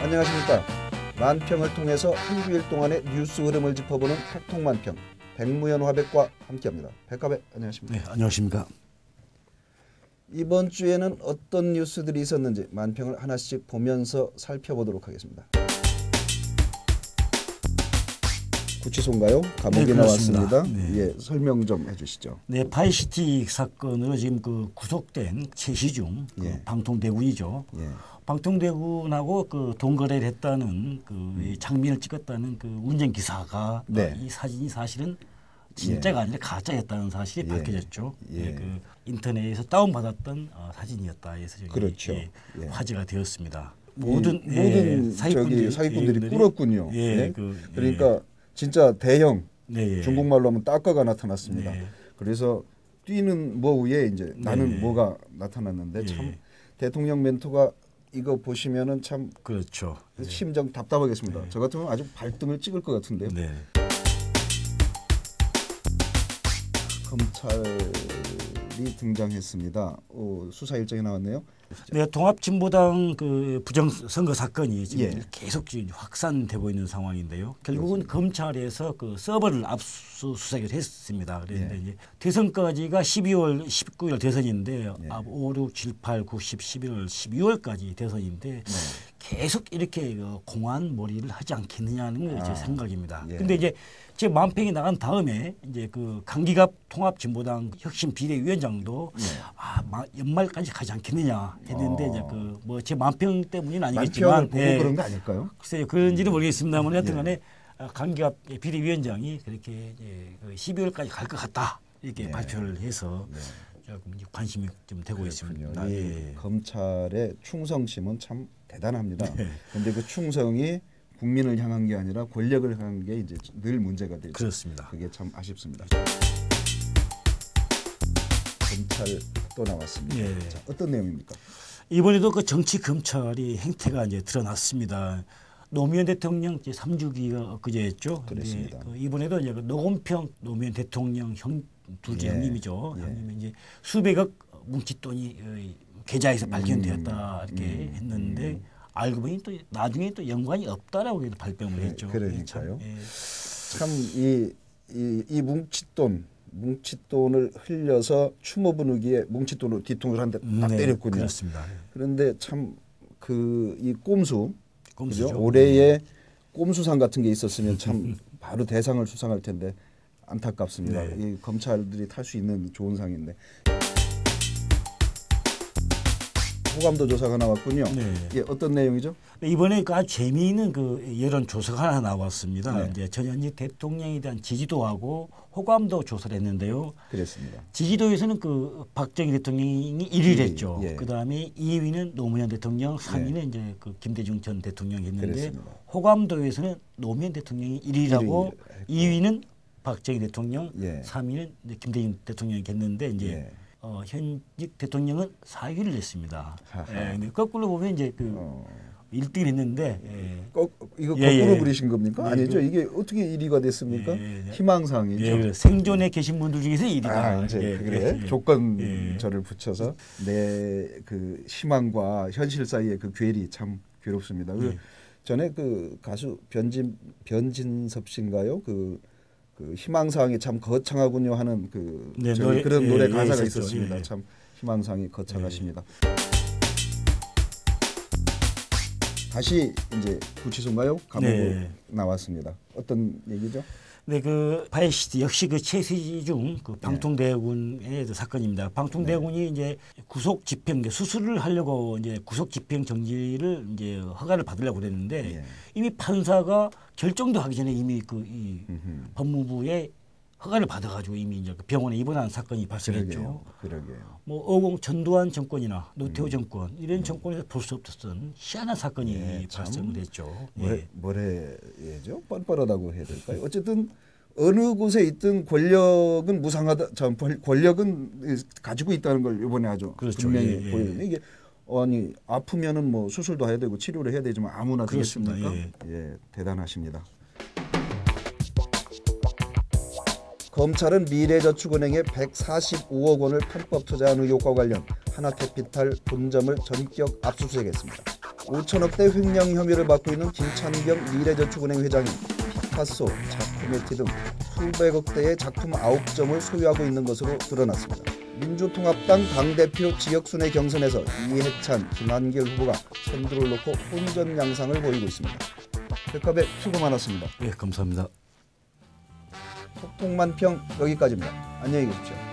안녕하십니까. 만평을 통해서 한 주일 동안의 뉴스 흐름을 짚어보는 팩통만평, 백무현 화백과 함께합니다. 백화백 안녕하십니까. 네, 안녕하십니까. 이번 주에는 어떤 뉴스들이 있었는지 만평을 하나씩 보면서 살펴보도록 하겠습니다. 구치소인가요? 감옥이 네, 나왔습니다. 네. 예, 설명 좀 해주시죠. 네, 파이시티 사건으로 지금 그 구속된 최시중 예. 방통대군이죠. 예. 방통대군하고 그 돈거래를 했다는 그 장면을 찍었다는 그 운전기사가 네. 이 사진이 사실은 진짜가 아니라 가짜였다는 사실이 밝혀졌죠. 예. 그 인터넷에서 다운받았던 사진이었다 해서 그렇죠. 예. 화제가 되었습니다. 모든 사기꾼들이 꿇었군요. 예, 네? 그, 그러니까 진짜 대형 네, 중국말로 하면 따까가 나타났습니다. 네. 그래서 뛰는 뭐 위에 이제 나는 네. 뭐가 나타났는데 예. 참 대통령 멘토가 이거 보시면은 참 그렇죠. 심정 답답하겠습니다. 저 같으면 아주 발등을 찍을 것 같은데요. 네. 검찰이 등장했습니다. 수사 일정이 나왔네요. 네, 통합진보당 그 부정선거 사건이 지금 예. 계속 지금 확산되고 있는 상황인데요. 결국은 검찰에서 그 서버를 압수수색을 했습니다. 그런데 예. 이제 대선까지가 12월 19일 대선인데 예. 5, 6, 7, 8, 9, 10, 11월, 12월까지 대선인데 계속 이렇게 공안 몰이를 하지 않겠느냐는 게 제 생각입니다. 그런데 이제 제 만평이 나간 다음에 이제 그 강기갑 통합진보당 혁신 비대위원장도 연말까지 가지 않겠느냐 했는데 이제 그 뭐 제 만평 때문은 아니겠지만 만평을 보고 그런 거 아닐까요? 글쎄요 그런지는 모르겠습니다만 하여튼간에 강기갑 비대위원장이 그렇게 이제 그 12월까지 갈 것 같다 이렇게 발표를 해서 조금 관심이 좀 되고 있습니다. 이 검찰의 충성심은 참 대단합니다. 그런데 그 충성이 국민을 향한 게 아니라 권력을 향한 게 이제 늘 문제가 되죠. 그렇습니다. 그게 참 아쉽습니다. 검찰 또 나왔습니다. 예. 자, 어떤 내용입니까? 이번에도 그 정치 검찰이 행태가 이제 드러났습니다. 노무현 대통령 제 3주기가 엊그제였죠. 그렇습니다. 그 이번에도 이제 그 노건평 노무현 대통령 둘째 형님이죠. 형님이 이제 수백억 뭉칫돈이 계좌에서 발견되었다 이렇게 했는데 알고 보니 또 나중에 또 연관이 없다라고 발뺌을 했죠. 그러니까요. 예. 참 이 뭉칫돈을 흘려서 추모 분위기에 뭉칫돈으로 뒤통수를 한 대 딱 때렸군요. 그렇습니다. 그런데 참 이 꼼수죠? 꼼수죠. 올해에 꼼수상 같은 게 있었으면 참 바로 대상을 수상할 텐데 안타깝습니다. 이 검찰들이 탈 수 있는 좋은 상인데. 호감도 조사가 나왔군요. 예, 어떤 내용이죠? 이번에 그 아주 재미있는 그 여론 조사가 하나 나왔습니다. 이제 전현직 대통령에 대한 지지도하고 호감도 조사를 했는데요. 그렇습니다. 지지도에서는 그 박정희 대통령이 1위를 했죠. 예. 그 다음에 2위는 노무현 대통령, 3위는 이제 그 김대중 전 대통령이 했는데 그렇습니다. 호감도에서는 노무현 대통령이 1위라고 2위는 박정희 대통령, 예. 3위는 이제 김대중 대통령이 했는데 이제 현직 대통령은 4위를 했습니다. 근데 거꾸로 보면 이제 그 1등을 했는데 이거 거꾸로 그리신 겁니까? 아니죠. 이게 어떻게 1위가 됐습니까? 희망상이죠. 생존에 계신 분들 중에서 1위가. 이제 그래 조건절을 붙여서 내 그 희망과 현실 사이의 그 괴리 참 괴롭습니다. 전에 그 가수 변진섭 씨인가요? 그 희망사항이 참 거창하군요 하는 그런 노래 가사가 있었습니다. 참 희망사항이 거창하십니다. 다시 이제 구치소인가요? 감옥에 나왔습니다. 어떤 얘기죠? 네, 그 파이시티 역시 그 최세중 그 방통대군의 사건입니다. 방통대군이 이제 구속 집행 수술을 하려고 이제 구속 집행 정지를 이제 허가를 받으려고 그랬는데 이미 판사가 결정도 하기 전에 이미 이 법무부에 허가를 받아가지고 이미 이제 병원에 입원한 사건이 발생했죠. 그러게요. 뭐 전두환 정권이나 노태우 정권 이런 정권에서 볼 수 없었던 희한한 사건이 발생을 했죠. 뭐래죠? 뻔뻔하다고 해야 될까요? 어쨌든 어느 곳에 있든 권력은 무상하다. 권력은 가지고 있다는 걸 이번에 아주 분명히 보여요. 이게 아니 아프면은 뭐 수술도 해야 되고 치료를 해야 되지만 아무나 되겠습니까? 대단하십니다. 검찰은 미래저축은행에 145억 원을 편법 투자한 의혹과 관련 하나캐피탈 본점을 전격 압수수색했습니다. 5천억대 횡령 혐의를 받고 있는 김찬경 미래저축은행 회장이 피카소, 자쿠메티 등 수백억대의 작품 9점을 소유하고 있는 것으로 드러났습니다. 민주통합당 당대표 지역순회 경선에서 이해찬, 김한길 후보가 선두를 놓고 혼전 양상을 보이고 있습니다. 백합의 수고 많았습니다. 예, 감사합니다. 속통만평 여기까지입니다. 안녕히 계십시오.